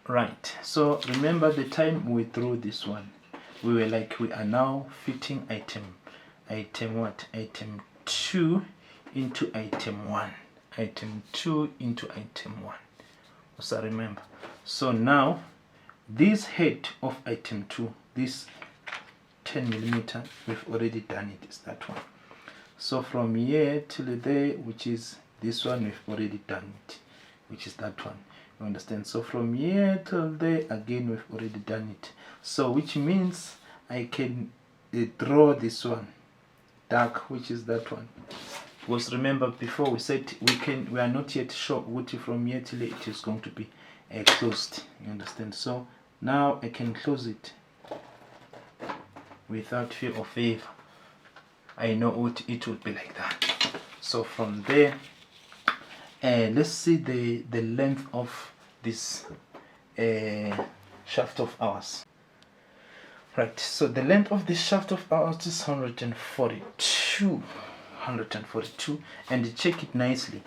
Right, so remember the time we drew this one, we were like, we are now fitting item 2 into item 1, item 2 into item 1. So remember, so now this head of item 2, this 10 millimeter, we've already done it, is that one. So from here till there, which is this one, we've already done it, which is that one. You understand? So from here till there, again, we've already done it. So which means I can draw this one dark, which is that one. Because remember before we said we are not yet sure what from here till it is going to be closed. You understand? So now I can close it without fear of favor. I know what it would be like that. So from there, let's see the length of this shaft of ours. Right, so the length of this shaft of ours is 142, and check it nicely.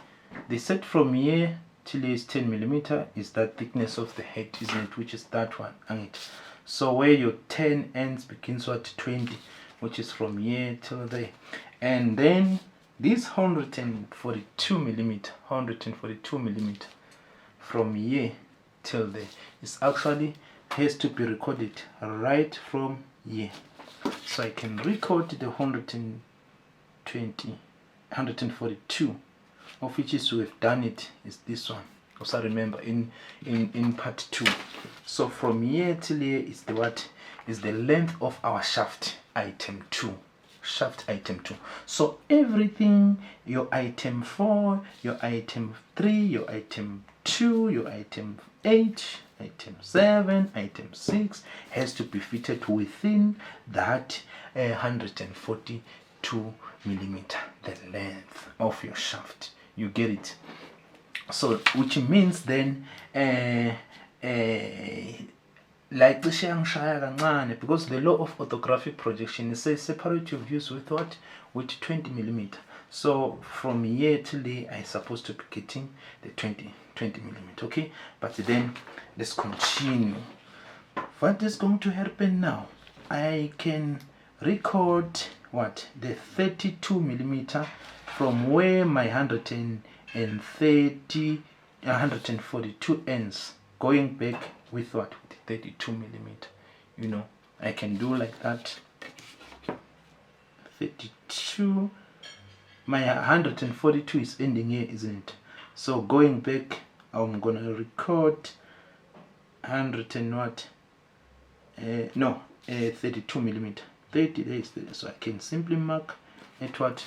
They said from here till here is 10 millimeter is that thickness of the head, isn't it, which is that one, and it. So where your 10 ends begins at 20, which is from here till there. And then this 142 millimeter from here till there is actually has to be recorded right from here. So I can record the 142, of which is we've done it, is this one. Also remember in part 2. So from here till here is the what is the length of our shaft item 2. So everything, your item 4, your item 3, your item 2, your item 8, item 7, item 6 has to be fitted within that 142 millimeter, the length of your shaft. You get it? So which means then like because the law of orthographic projection, it says separate your views with what? With 20 millimeter. So from here till there, I supposed to be getting the 20 millimeter. Okay, but then let's continue. What is going to happen now? I can record what? The 32 millimeter from where my 142 ends, going back with what? 32 millimeter. You know, I can do like that. 32, my 142 is ending here, isn't it? So going back, I'm gonna record 32 millimeter. 30 days, so I can simply mark at what?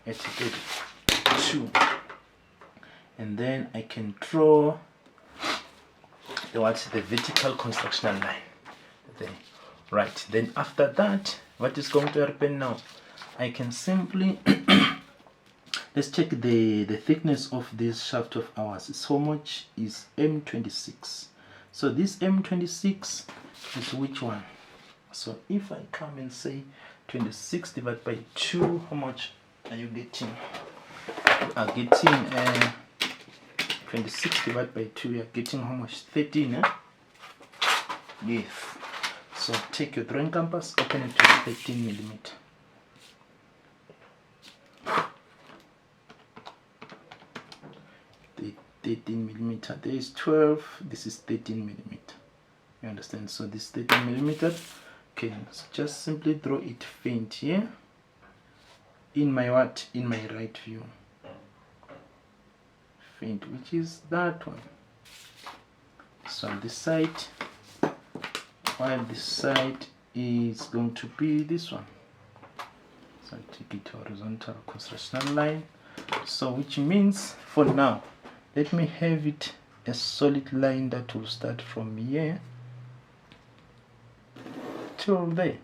At 32, and then I can draw the vertical constructional line there. Right, then after that, what is going to happen now? I can simply let's check the thickness of this shaft of ours. Is how much is M26? So this M26 is which one? So if I come and say 26 divided by 2, how much are you getting? You are getting 26 divided by 2, you are getting how much? 13, eh? Yes. So take your drawing compass, open it to 13 millimeter. The 13 millimeter, there is 12, this is 13 millimeter. You understand? So this 13 millimeter, okay, so just simply draw it faint here in my what? In my right view. Faint, which is that one. So on this side, while this side is going to be this one. So I take it horizontal constructional line. So which means for now, let me have it a solid line that will start from here till there.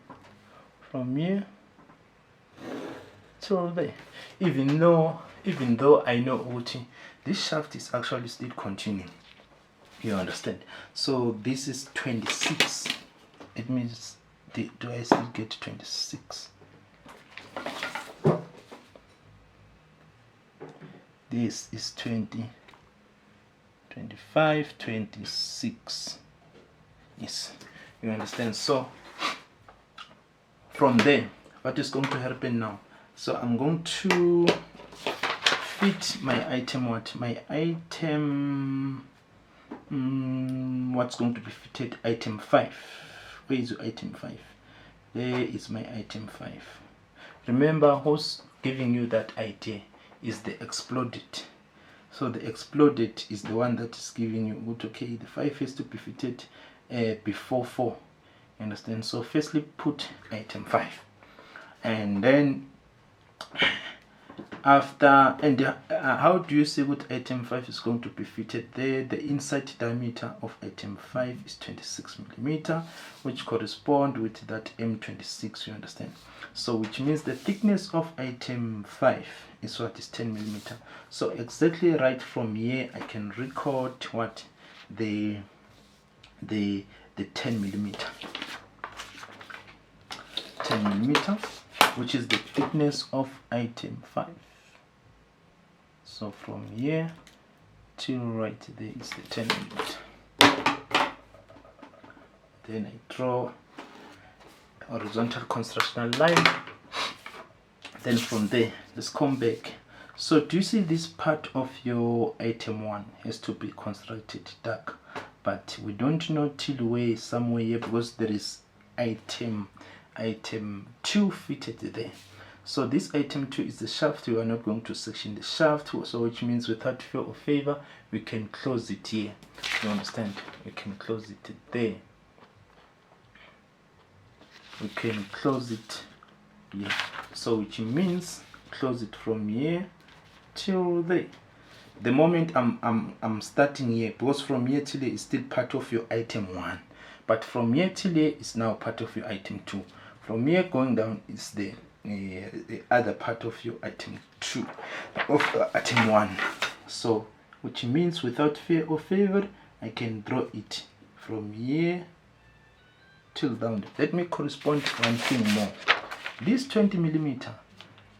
From here till there. Even though I know what this shaft is actually still continuing. You understand? So this is 26. It means do I still get 26? This is 20, 25, 26. Yes, you understand. So from there, what is going to happen now? So I'm going to fit my item, what my item, what's going to be fitted, item 5. Where is your item 5? There is my item 5. Remember, who's giving you that idea is the exploded. So the exploded is the one that is giving you, okay, the 5 has to be fitted before 4. You understand? So firstly put item 5, and then after, and how do you see what item 5 is going to be fitted there? The inside diameter of item 5 is 26 millimeter, which correspond with that M26. You understand? So which means the thickness of item 5 is what is 10 millimeter. So exactly right from here I can record what the 10 millimeter, 10 millimeter, which is the thickness of item 5. So from here till right there is the 10 millimeter. Then I draw a horizontal constructional line. Then from there, let's come back. So do you see this part of your item 1 has to be constructed dark, but we don't know till where, somewhere here, because there is item 2 fitted there. So this item 2 is the shaft. We are not going to section the shaft, so which means without fear or favor we can close it here. You understand? We can close it there. We can close it here. So which means close it from here till there. The moment I'm starting here, because from here till here is still part of your item 1, but from here till here is now part of your item 2. From here going down is the other part of your item 2 of item 1. So which means without fear or favor I can draw it from here till down. Let me correspond one thing more. This 20 millimeter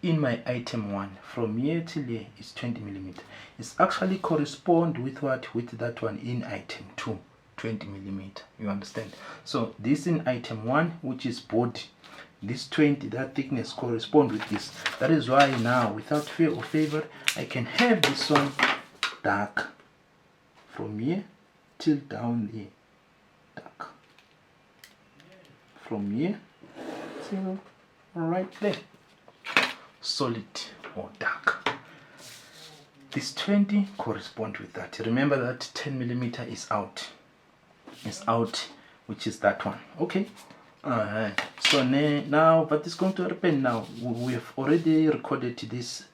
in my item 1 from here till here is 20 millimeter. It's actually correspond with what, with that one in item 2, 20 millimeter. You understand? So this in item 1, which is body, this 20, that thickness correspond with this. That is why now without fear or favor I can have this one dark from here till down there, dark from here till right there, solid or dark. This 20 correspond with that. Remember that 10 millimeter is out, which is that one. Okay. So now what is going to happen now? We have already recorded this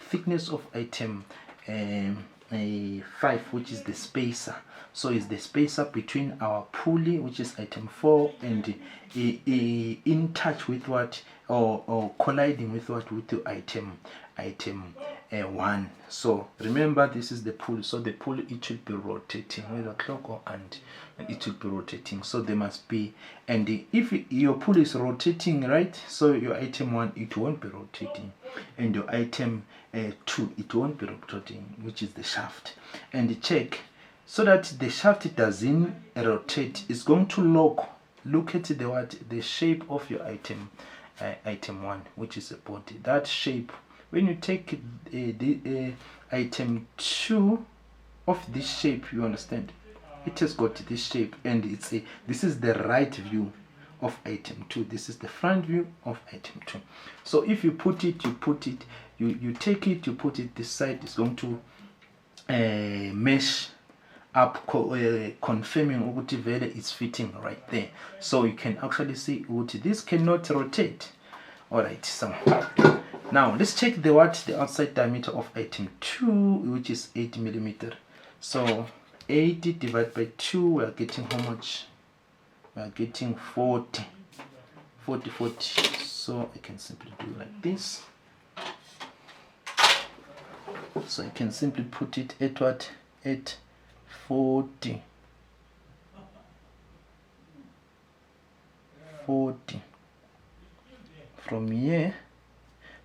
thickness of item 5, which is the spacer. So it's the spacer between our pulley, which is item 4, and in touch with what, or colliding with what, with the item 1. So remember, this is the pulley. So the pulley, it should be rotating with a clock, and it should be rotating. So there must be, and if your pulley is rotating, right, so your item 1, it won't be rotating, and your item 2, it won't be rotating, which is the shaft. And check, so that the shaft doesn't rotate, it's going to look at the what, the shape of your item 1, which is a body. That shape, when you take the item 2 of this shape, you understand, it has got this shape, and it's this is the right view of item 2, this is the front view of item 2. So if you put it, you take it, you put it this side, it's going to mesh up, confirming ukuthi vele it's fitting right there. So you can actually see ukuthi this cannot rotate. Alright, so now let's check the outside diameter of item 2, which is 8 millimeter. So 80 divided by 2, we are getting how much? We are getting 40. So I can simply do like this. So I can simply put it at what? At 40. From here,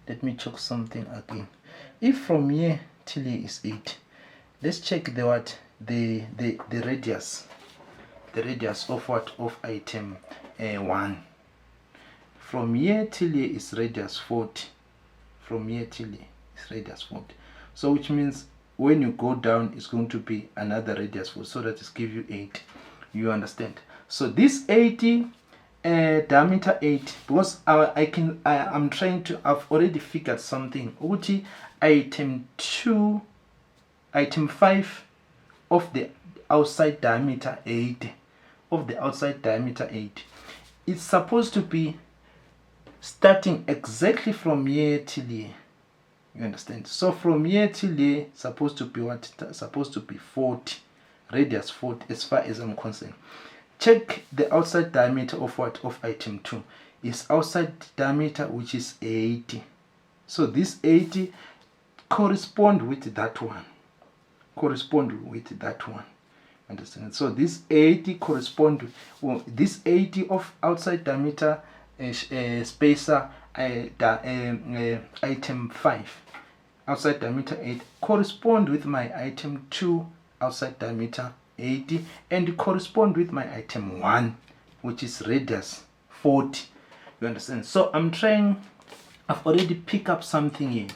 let me check something again. If from here till here is 8, let's check the radius. the radius of what, of item 1. From here till here is radius 40. From here till here is radius 40. So which means when you go down, it's going to be another radius 40, so that is give you 8. You understand? So this 80 diameter 8, because I'm trying to, I've already figured something. Uti item 5 of the outside diameter 8, it's supposed to be starting exactly from here till here. You understand? So from here till here supposed to be what? Supposed to be 40, radius 40 as far as I'm concerned. Check the outside diameter of what? Of item 2 is outside diameter, which is 80. So this 80 correspond with that one. Understand? So this 80 correspond with, well, this 80 of outside diameter spacer item 5 outside diameter 8 correspond with my item 2 outside diameter 80, and correspond with my item 1, which is radius 40. You understand? So I've already picked up something here,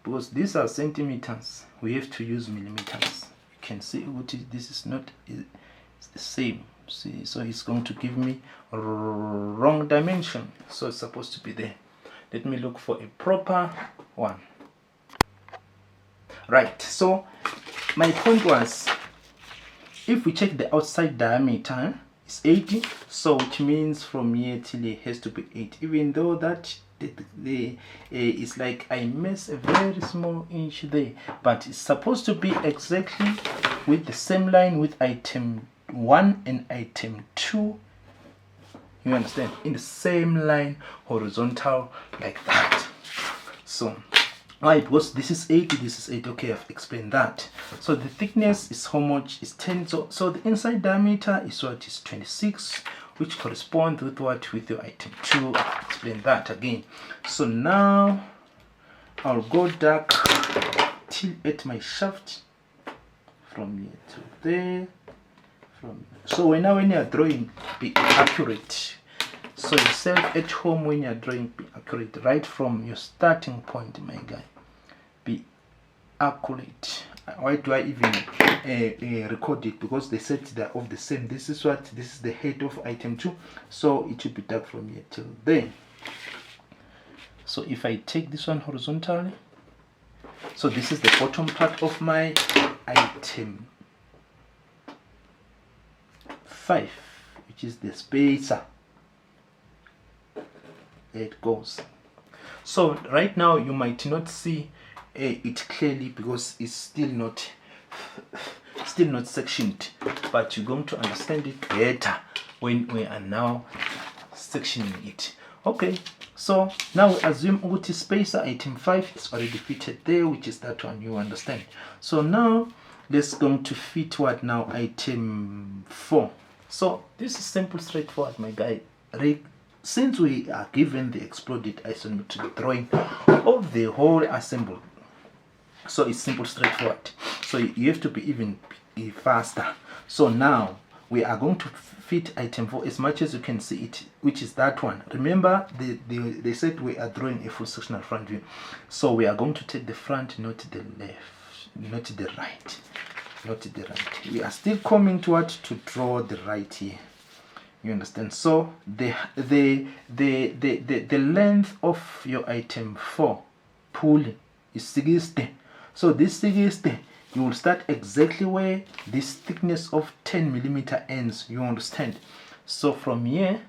because these are centimeters, we have to use millimeters. You can see what is, this is not, it's the same. See, so it's going to give me a wrong dimension, so it's supposed to be there. Let me look for a proper one. Right, so my point was, if we check the outside diameter, it's 80, so which means from here till here has to be 8, even though that it's like I miss a very small inch there, but it's supposed to be exactly with the same line with item 1 and item 2. You understand? In the same line, horizontal, like that. So why? Because this is 80, this is 80. Okay, I've explained that. So the thickness is how much? Is 10. So the inside diameter is what? Is 26, which corresponds with what? With your item 2. I'll explain that again. So now I'll go dark till at my shaft from here to there. So when you are drawing, be accurate. So yourself at home, when you are drawing, be accurate right from your starting point, my guy. Be accurate. Why do I even record it? Because they said they're of the same. This is the head of item 2, so it should be dark from here till there. So if I take this one horizontally, so this is the bottom part of my item 5, which is the spacer. There it goes. So right now you might not see it clearly because it's still not sectioned, but you're going to understand it better when we are now sectioning it. Okay, so now we assume what is spacer item 5 is already fitted there, which is that one. You understand? So now let's going to fit what now? Item 4. So this is simple, straightforward, my guy. Since we are given the exploded isometric drawing of the whole assembly, so it's simple, straightforward. So you have to be even faster. So now we are going to fit item 4 as much as you can see it, which is that one. Remember, they said we are drawing a full sectional front view, so we are going to take the front, not the left, not the right. We are still coming to what? To draw the right here. You understand? So the length of your item 4 pulley is 60. So this 60, you will start exactly where this thickness of 10 millimeter ends. You understand? So from here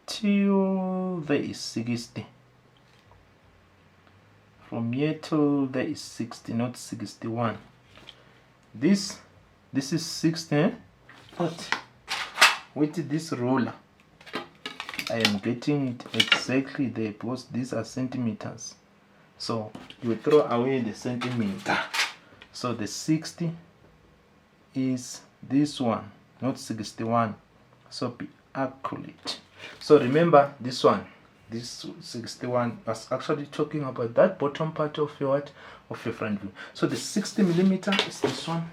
till there is 60. From here till there is 60, not 61. This is 60, but with this ruler I am getting it exactly there, because these are centimeters. So you throw away the centimeter. So the 60 is this one, not 61. So be accurate. So remember this one, this 61 was actually talking about that bottom part of your what? Of your front view. So the 60 millimeter is this one.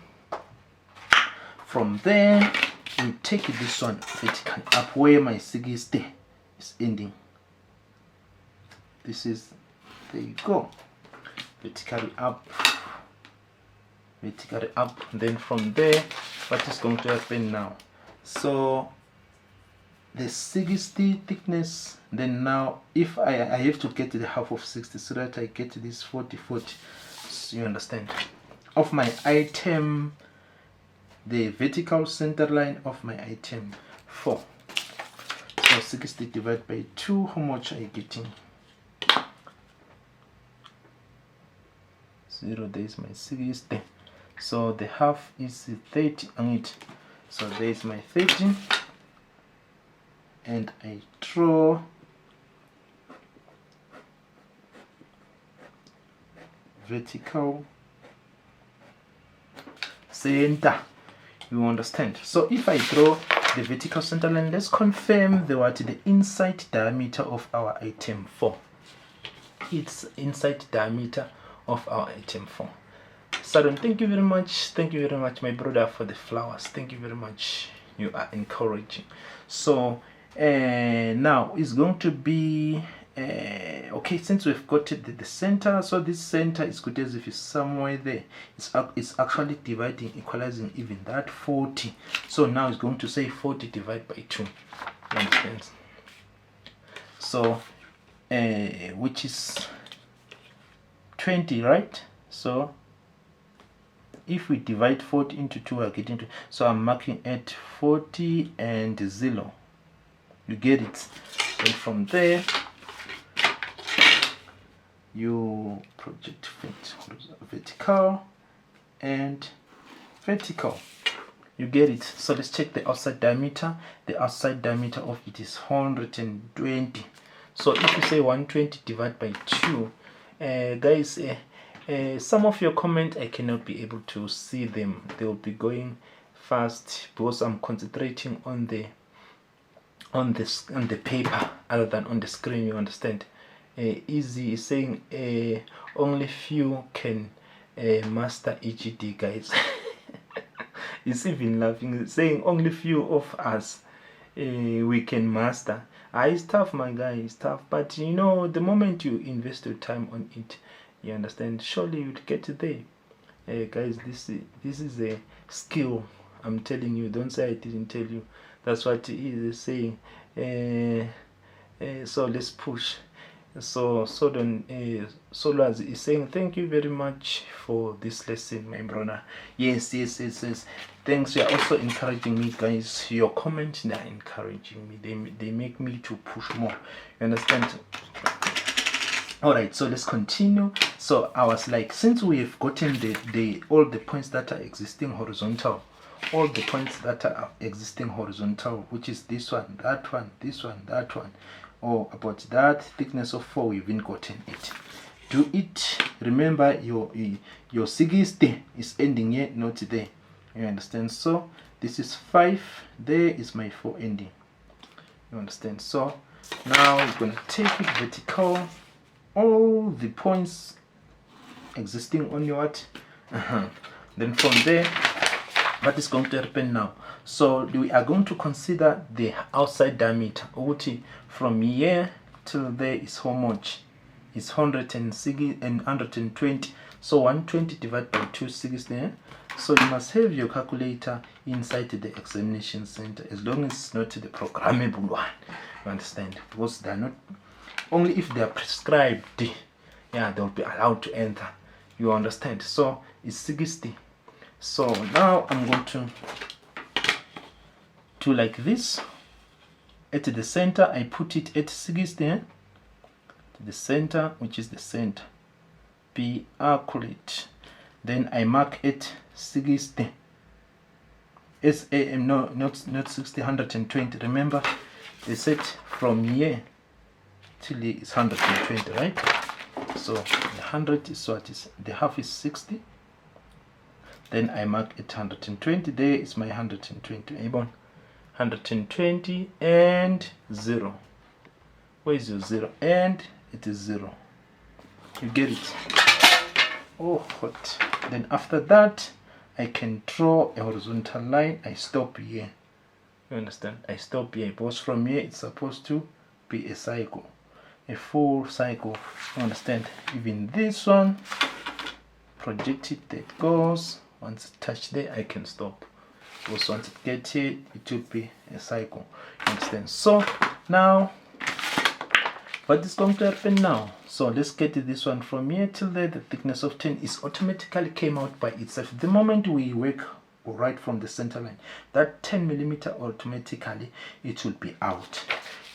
From there we take this one vertically up where my 60 is ending. This is, there you go, vertically up, vertically up. Then from there, what is going to happen now? So the 60 thickness, then now if I have to get the half of 60 so that I get this 40 40, so you understand, of my item, the vertical center line of my item 4. So 60 divided by 2, how much are you getting? 0, there is my 60. So the half is 30 on it. So there is my 30. And I draw vertical center. You understand? So if I draw the vertical center line, let's confirm the inside diameter of our item 4. It's inside diameter of our item 4. Sadon, thank you very much. Thank you very much, my brother, for the flowers. Thank you very much. You are encouraging. So now it's going to be okay, since we've got the center, so this center is good as if it's somewhere there. It's actually dividing, equalizing even that 40. So now it's going to say 40 divided by 2. So which is 20, right? So if we divide 40 into 2, we're getting to, so I'm marking at 40 and 0. You get it? And from there you project vertical and vertical. You get it? So let's check the outside diameter. The outside diameter of it is 120. So if you say 120 divided by 2, guys, some of your comment I cannot be able to see them. They will be going fast because I'm concentrating on the paper other than on the screen. You understand? Easy is saying only few can master EGD, guys. It's even laughing. It's saying only few of us we can master. It's tough, my guy. It's tough, but you know, the moment you invest your time on it, you understand, surely you'll get there. Guys, this is a skill. I'm telling you. Don't say I didn't tell you. That's what he is saying. So let's push. So Solaz is saying thank you very much for this lesson, my brother. Yes. Thanks. You are also encouraging me, guys. Your comments, they are encouraging me. They make me to push more. You understand? Alright, so let's continue. So I was like, since we have gotten all the points that are existing horizontal, all the points that are existing horizontal, which is this one, that one, this one, that one, or about that thickness of 4, we've even gotten it. Do it. Remember, your 60 is ending here, not there. You understand? So this is 5. There is my 4 ending. You understand? So now we're gonna take it vertical. All the points existing on your what? Then from there, what is going to happen now? So we are going to consider the outside diameter. From here till there is how much? It's 160 and 120. So 120 divided by 260. So you must have your calculator inside the examination center, as long as it's not the programmable one. You understand? Because they are not, only if they are prescribed, yeah, they'll be allowed to enter. You understand? So it's 60. So now I'm going to do like this. At the center, I put it at 60. To the center, which is the center. Be accurate. Then I mark it 60. No, not 60, 120. Remember, they said from here till here is 120, right? So the 100 is what is, the half is 60. Then I mark it 120. There is my 120. 120 and 0. Where is your 0? And it is 0. You get it? Oh, hot. Then after that, I can draw a horizontal line. I stop here. You understand? I stop here because from here it's supposed to be a cycle, a full cycle. You understand? Even this one, project it, there it goes. Once it touch there, I can stop. Because once it gets here, it will be a cycle. You understand? So now, what is going to happen now? So let's get this one from here till there. The thickness of 10 is automatically came out by itself. The moment we work right from the center line, that 10 millimeter automatically it will be out.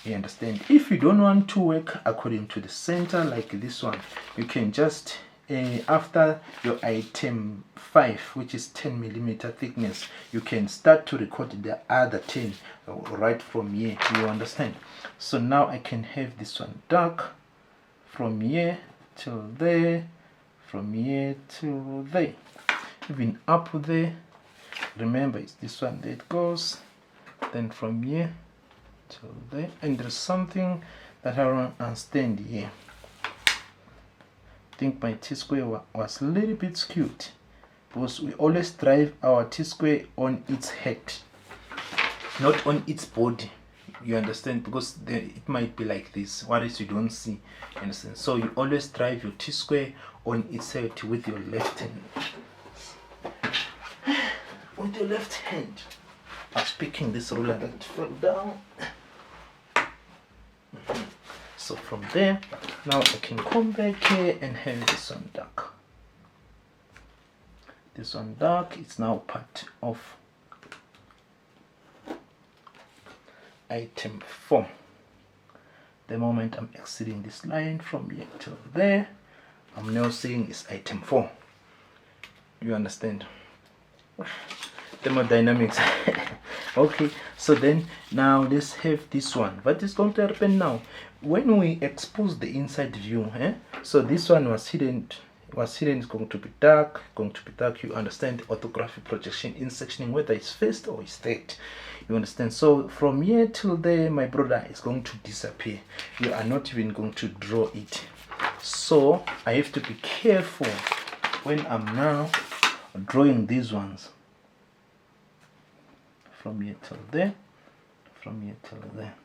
You understand? If you don't want to work according to the center like this one, you can just after your item 5, which is 10 millimeter thickness, you can start to record the other 10 right from here. You understand? So now I can have this one dark from here till there, from here till there, even up there. Remember, it's this one that it goes, then from here till there. And there's something that I don't understand here. I think my T-square was a little bit skewed, because we always drive our T-square on its head, not on its body. You understand? Because it might be like this. What is you don't see? You understand? So you always drive your T-square on its head with your left hand. With your left hand. I was picking this ruler that fell down. So from there, now I can come back here and have this one dark. This one dark. It's now part of item 4. The moment I'm exiting this line from here to there, I'm now saying it's item 4. You understand? Thermodynamics. Okay, so then now let's have this one. What is going to happen now when we expose the inside view? So this one was hidden. Is going to be dark. You understand? Orthographic projection in sectioning, whether it's first or it's third. You understand? So from here till there, my brother, is going to disappear. You are not even going to draw it. So I have to be careful when I'm now drawing these ones. From here till there, from here till there.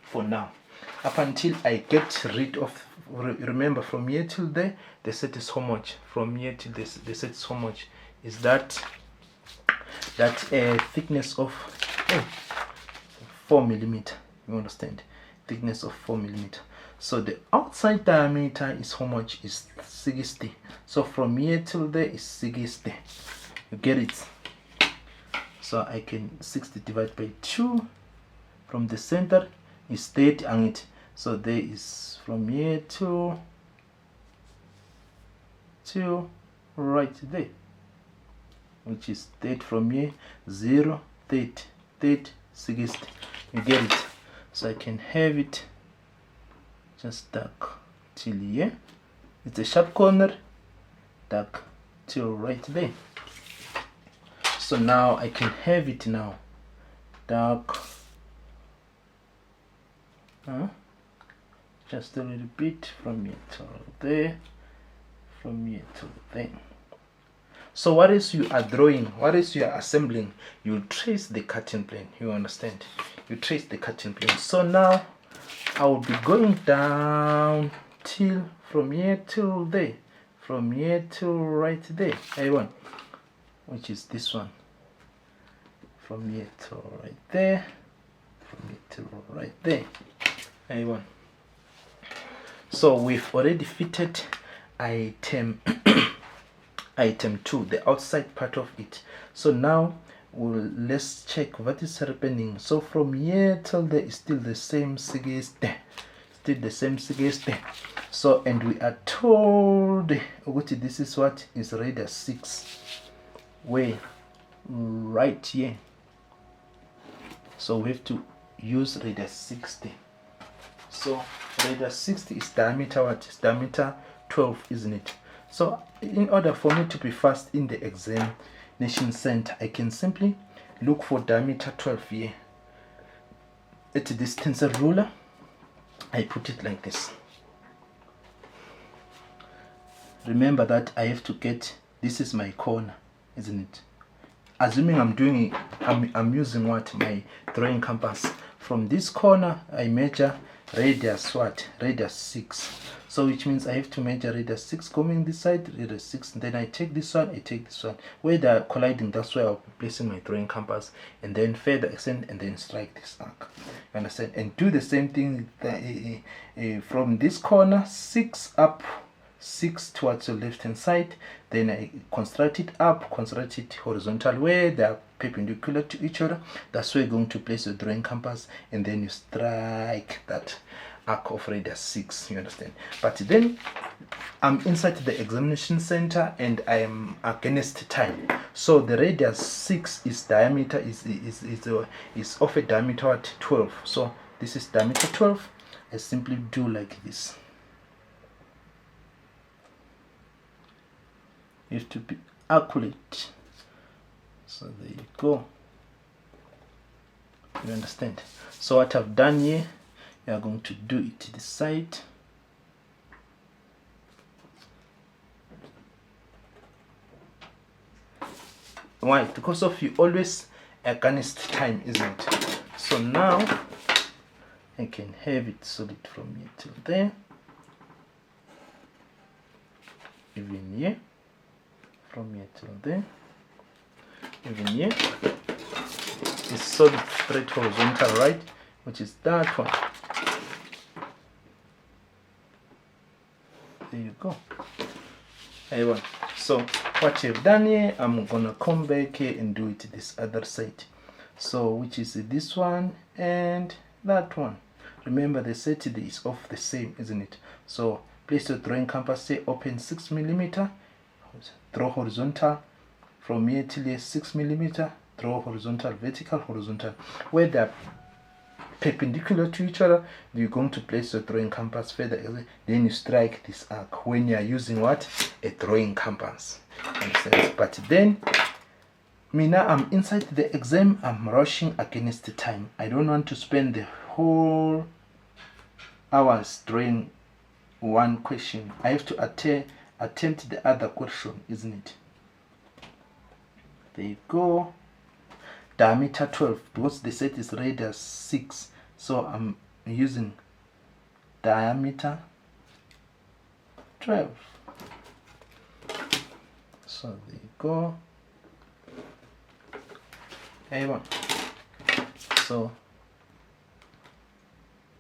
For now, up until I get rid of. Remember, from here till there, the set is how much? From here till this, the set is how much? Is that thickness of 4 millimeter? You understand? Thickness of 4 millimeter. So the outside diameter is how much? Is 60. So from here till there is 60. You get it? So I can 60 divided by 2 from the center is 30 and it. So there is from here to right there, which is 30 from here, 0, 30, 30, 60. You get it? So I can have it just dark till here. It's a sharp corner, dark till right there. So now I can have it now dark, just a little bit from here to there, from here to there. So what is you are drawing, what is you are assembling? You trace the cutting plane. You understand? You trace the cutting plane. So now I will be going down till from here till there, from here till right there, A1, which is this one. From here to right there, from here to right there, A1. So we've already fitted item item 2, the outside part of it. So now let's check what is happening. So from here till there is still the same 60, still the same 60. So and we are told this is what is radius 6 way right here. So we have to use radius 60. So radius 60 is diameter what? Is diameter 12, isn't it? So in order for me to be fast in the examination center, I can simply look for diameter 12 here. At this tensor ruler, I put it like this. Remember that I have to get, this is my corner. isn't it? Assuming I'm using what, my drawing compass. From this corner I measure radius what, radius 6. So which means I have to measure radius 6 coming this side, radius 6, and then I take this one, I take this one. Where they are colliding, that's where I'll be placing my drawing compass, and then further extend and then strike this arc. You understand? And do the same thing from this corner, 6 up, 6 towards the left hand side, then I construct it up, construct it horizontal where they are perpendicular to each other. That's where you're going to place your drawing compass, and then you strike that arc of radius 6. You understand? But then I'm inside the examination center and I am against time. So the radius 6 is diameter is of a diameter at 12. So this is diameter 12. I simply do like this. You have to be accurate. So there you go. You understand? So what I've done here, you are going to do it to the side. Why? Because of you always against time, isn't it? So now I can have it solid from here till there. Even here. From here till there. Even here. It's solid straight horizontal, right? Which is that one. There you go. Everyone. So what you've done here, I'm gonna come back here and do it this other side. So which is this one and that one. Remember the set is of the same, isn't it? So place your drawing compass, say open 6 mm, draw horizontal from here till here 6 mm, draw horizontal, vertical, horizontal. Where they're perpendicular to each other, you're going to place your drawing compass further, then you strike this arc when you are using what, a drawing compass. Understand? But then now I'm inside the exam, I'm rushing against the time. I don't want to spend the whole hours drawing one question. I have to attempt the other question, isn't it? There you go. Diameter 12, because the set is radius 6, so I'm using diameter 12. So there you go. Everyone. So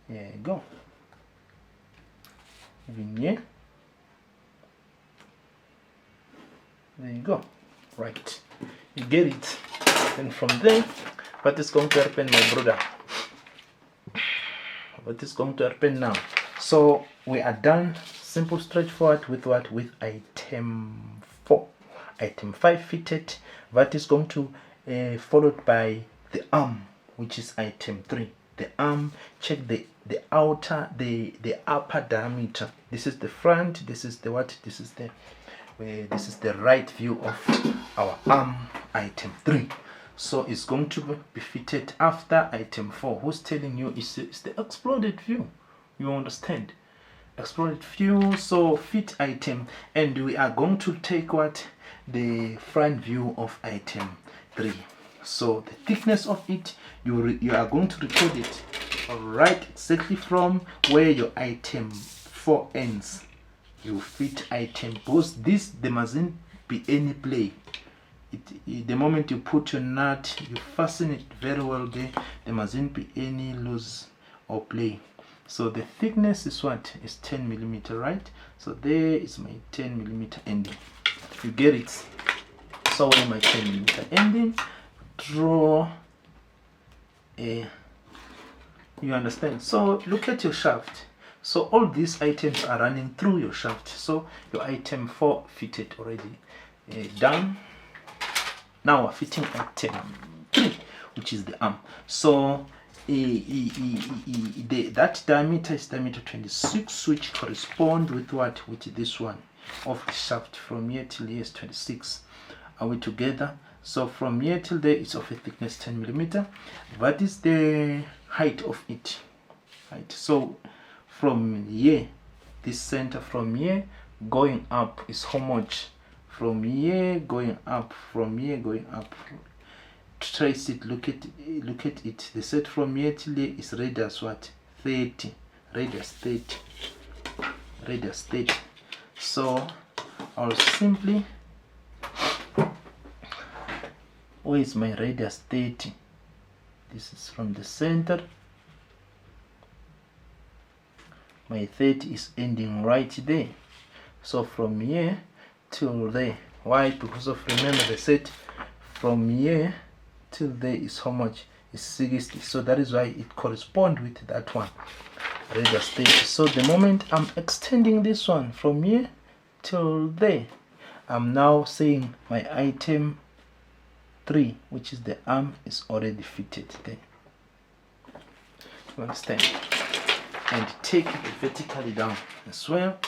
there you go. Even here. There you go. Right. You get it. And from there, what is going to happen, my brother? What is going to happen now? So we are done. Simple, straightforward with what? With item 4. Item 5 fitted. What is going to followed by the arm, which is item 3. The arm, check the outer, the upper diameter. This is the front. This is the what? This is the right view of our arm, item 3. So it's going to be fitted after item 4. Who's telling you it's the exploded view? You understand? Exploded view. So fit item, and we are going to take what, the front view of item 3. So the thickness of it, you are going to record it right exactly from where your item 4 ends. You fit item, because there mustn't be any play. The moment you put your nut, you fasten it very well there. There mustn't be any loose or play. So the thickness is what? Is 10 mm, right? So there is my 10 mm ending. You get it? So where my 10 mm ending, draw a. You understand? So look at your shaft. So all these items are running through your shaft. So your item 4 fitted already. Done. Now we're fitting item 3, which is the arm. So that diameter is diameter 26, which correspond with what? With this one of the shaft. From here till here is 26. Are we together? So from here till there is of a thickness 10 mm. What is the height of it? Right. So from here, this center from here going up is how much? from here going up, from here going up. Trace it, look at it. They said from here till here is radius what? 30. Radius 30. So I'll simply, where is my radius 30? This is from the center. My 30 is ending right there. So from here till there. Why? Because of, remember they said from here till there is how much? Is 60. So that is why it corresponds with that one. Radius 30. So the moment I'm extending this one from here till there, I'm now saying my item 3, which is the arm, is already fitted there. You understand? And take it vertically down as well.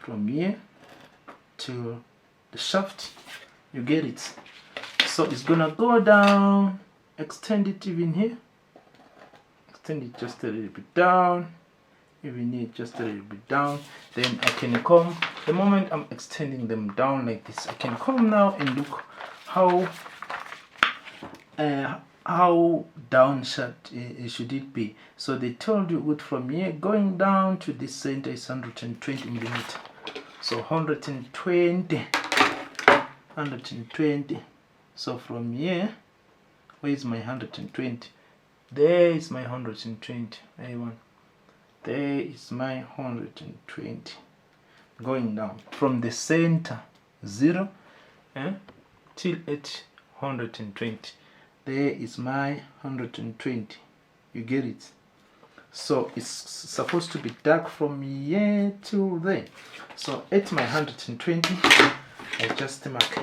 From here to the shaft, you get it. So it's gonna go down, extend it even here, extend it just a little bit down, even here just a little bit down. Then I can come, the moment I'm extending them down like this, I can come now and look how down should it be. So they told you good, from here going down to this center is 120 millimeter. So 120. So from here, where is my 120? There is my 120. There is my 120. Going down from the center 0 till at 120. There is my 120. You get it? So it's supposed to be dark from here to there. So at my 120, I just mark.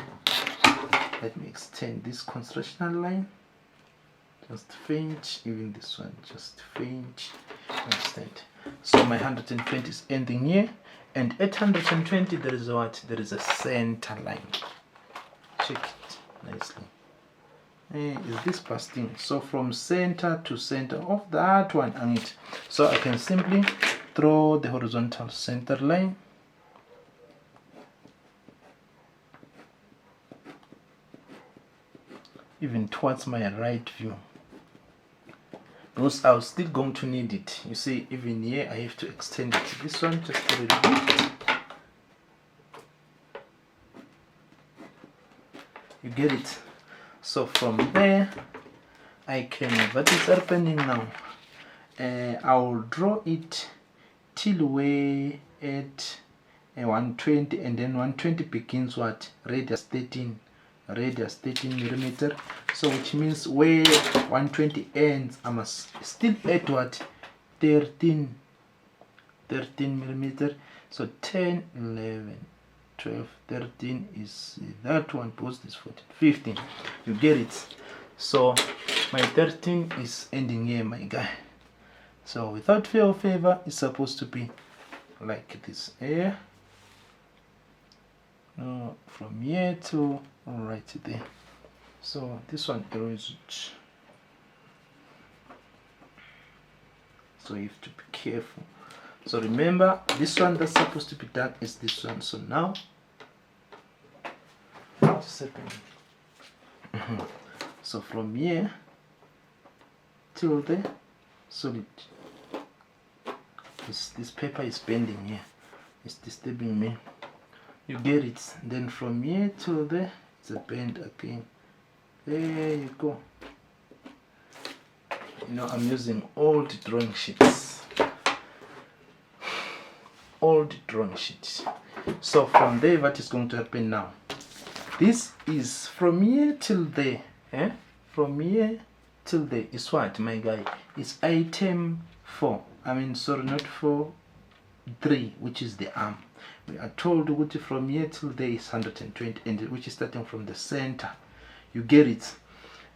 Let me extend this construction line. Just faint, even this one, just faint. Extend. So my 120 is ending here, and at 120 there is what? There is a center line. Check it nicely. Is this pasting? So from center to center of that one and it. So I can simply throw the horizontal center line. Even towards my right view. Because I was still going to need it. You see, even here I have to extend it. This one just a little bit. You get it? So from there, I can, what is happening now? I will draw it till way at 120, and then 120 begins what? Radius 13 millimeter. So which means where 120 ends, I must still add what? 13 millimeter. So 10, 11, 12, 13 is that one, post is 14, 15. You get it? So my 13 is ending here, my guy. So without fear or favor, it's supposed to be like this here. No, from here to right there. So this one erase it. So you have to be careful. So remember, this one that's supposed to be done is this one. So now, so from here till there, solid. This paper is bending here. It's disturbing me. You get it. Then from here till there, it's a bend again. There you go. You know, I'm using old drawing sheets. Old drawing sheets. So from there, what is going to happen now? This is from here till there. From here till there is what, my guy? It's item 4. Sorry, not 4, 3, which is the arm. We are told to from here till there is 120, and which is starting from the center. You get it?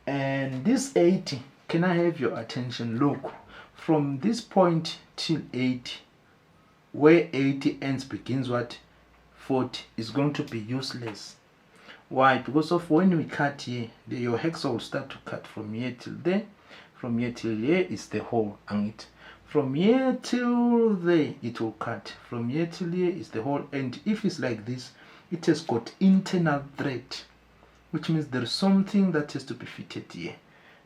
And this 80, can I have your attention? Look, from this point till 80, where 80 ends begins what? 40 is going to be useless. Why? Because of when we cut here, your hacksaw will start to cut from here till there. From here till here is the hole, and it from here till there it will cut. From here till here is the hole, and if it's like this, it has got internal thread, which means there is something that has to be fitted here.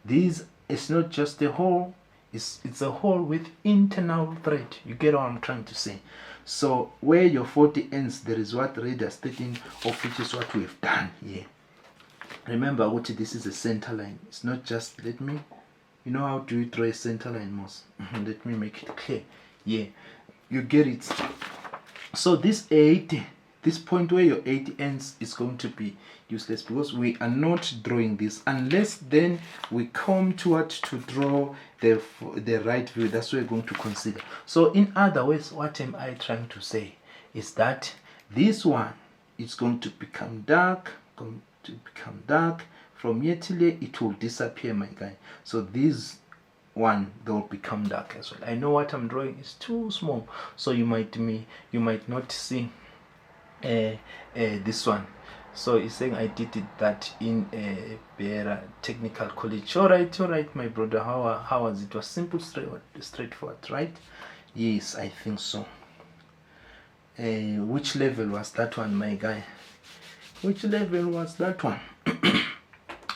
This is not just a hole, it's a hole with internal thread. You get what I'm trying to say? So where your 40 ends, there is what radius 13 of, which is what we've done here. Remember what this is a center line. It's not just, let me, you know how do you draw a center line, Moss? Let me make it clear. Yeah, you get it. So this 80, this point where your 80 ends is going to be useless, because we are not drawing this unless then we come to what to draw the right view. That's what we're going to consider. So in other words, what am I trying to say is that this one is going to become dark, from here till here it will disappear, my guy. So this one, they'll become dark as well. I know what I'm drawing is too small, so you might not see this one. So it's saying I did it that in a better technical college. All right, my brother. How was it? It was simple, straightforward, right? Yes, I think so. Which level was that one, my guy? Which level was that one?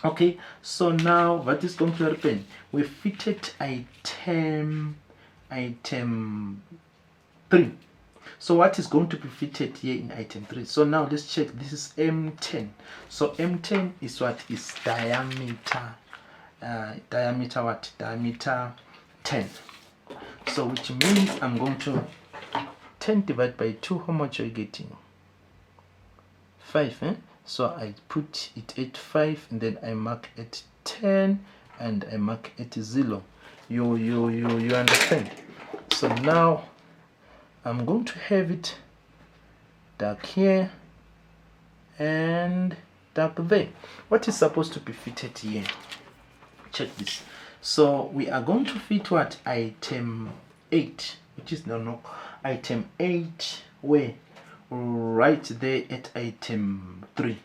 Okay, so now what is going to happen? We fitted item 3. So what is going to be fitted here in item 3? So now let's check. This is M10. So M10 is what is diameter. Diameter what? Diameter 10. So which means I'm going to 10 divided by 2. How much are you getting? 5. So I put it at 5, and then I mark at 10, and I mark at 0. You understand? So now I'm going to have it dark here and dark there. What is supposed to be fitted here? Check this. So we are going to fit what? Item 8, which is no item 8, where? Right there at item 3.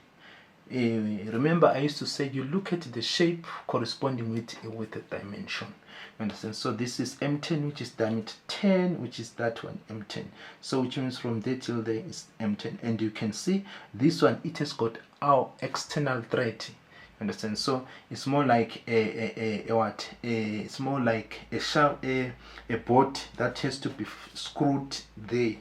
Remember, I used to say you look at the shape corresponding with the dimension. You understand? So this is M10, which is diameter 10, which is that one, M10. So which means from there till there is M10, and you can see this one, it has got our external thread. You understand? So it's more like it's more like a bolt that has to be screwed there.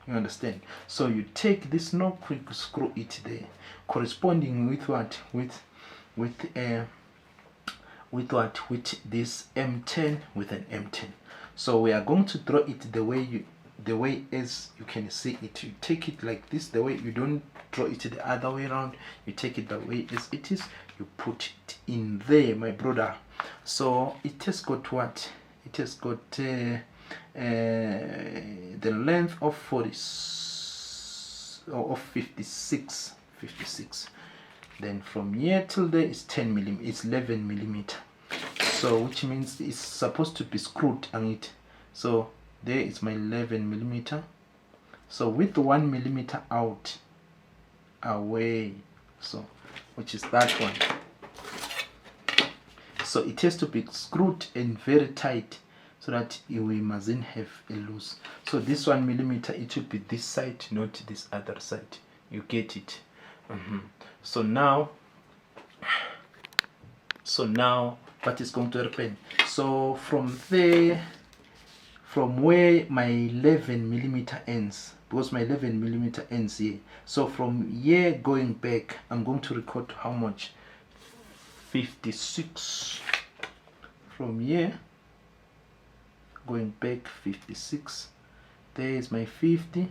You understand? So you take this knob, quick screw it there, corresponding with what? With this M10 with an M10. So we are going to draw it the way as you can see it. You take it like this, the way. You don't draw it the other way around. You take it the way as it is. You put it in there, my brother. So it has got what? It has got the length of 56. Then from here till there is 10 millimeter. It's 11 millimeter. So which means it's supposed to be screwed on it. So there is my 11 millimeter. So with 1 millimeter out away. So which is that one. So it has to be screwed and very tight, so that we mustn't have a loose. So this 1 millimeter, it should be this side, not this other side. You get it? So now what is going to happen? So from there, from where my 11 millimeter ends, because my 11 millimeter ends here, so from here going back, I'm going to record how much? 56. From here going back 56, there is my 50,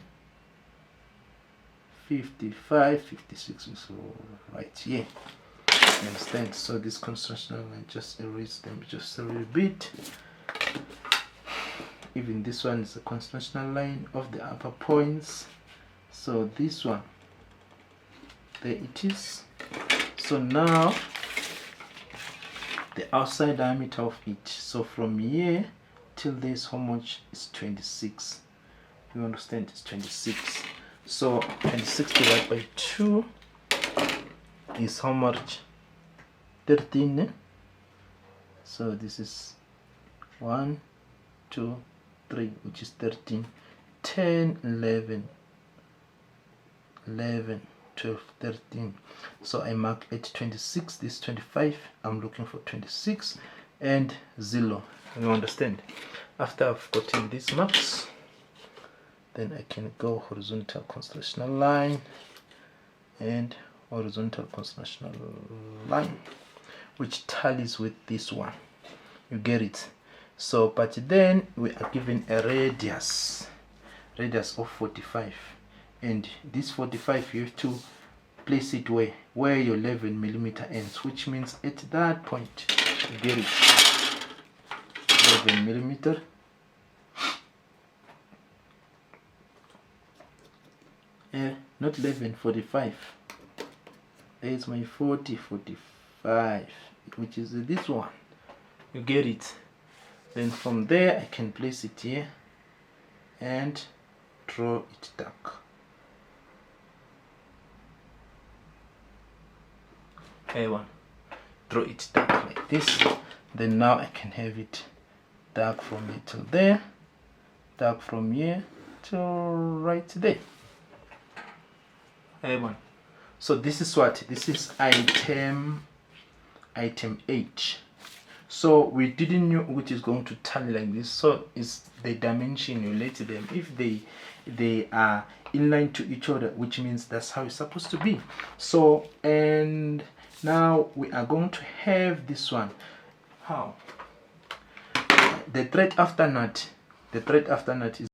55, 56. So right here, you understand? So this constructional line, just erase them just a little bit. Even this one is a constructional line of the upper points. So this one, there it is. So now the outside diameter of it, so from here till this, how much is 26? You understand? It's 26. So 26 divided by 2 is how much? 13. So this is 1, 2, 3, which is 13, 10, 11, 11, 12, 13. So I mark at 26, this 25, I'm looking for 26, and 0. You understand? After I've gotten these marks, then I can go horizontal constructional line and horizontal constructional line, which tallies with this one. You get it? So, but then we are given a radius of 45, and this 45 you have to place it where your 11 millimeter ends, which means at that point, you get it, 11 millimeter. Not 11, 45. There's my 40, 45, which is this one. You get it? Then from there I can place it here and draw it dark. A1. Draw it dark like this. Then now I can have it dark from here till there, dark from here till right there. A1. So this is what? This is item H. So we didn't know which is going to tally like this. So it's the dimension you let them. If they are in line to each other, which means that's how it's supposed to be. So, and now we are going to have this one. How? The thread after nut is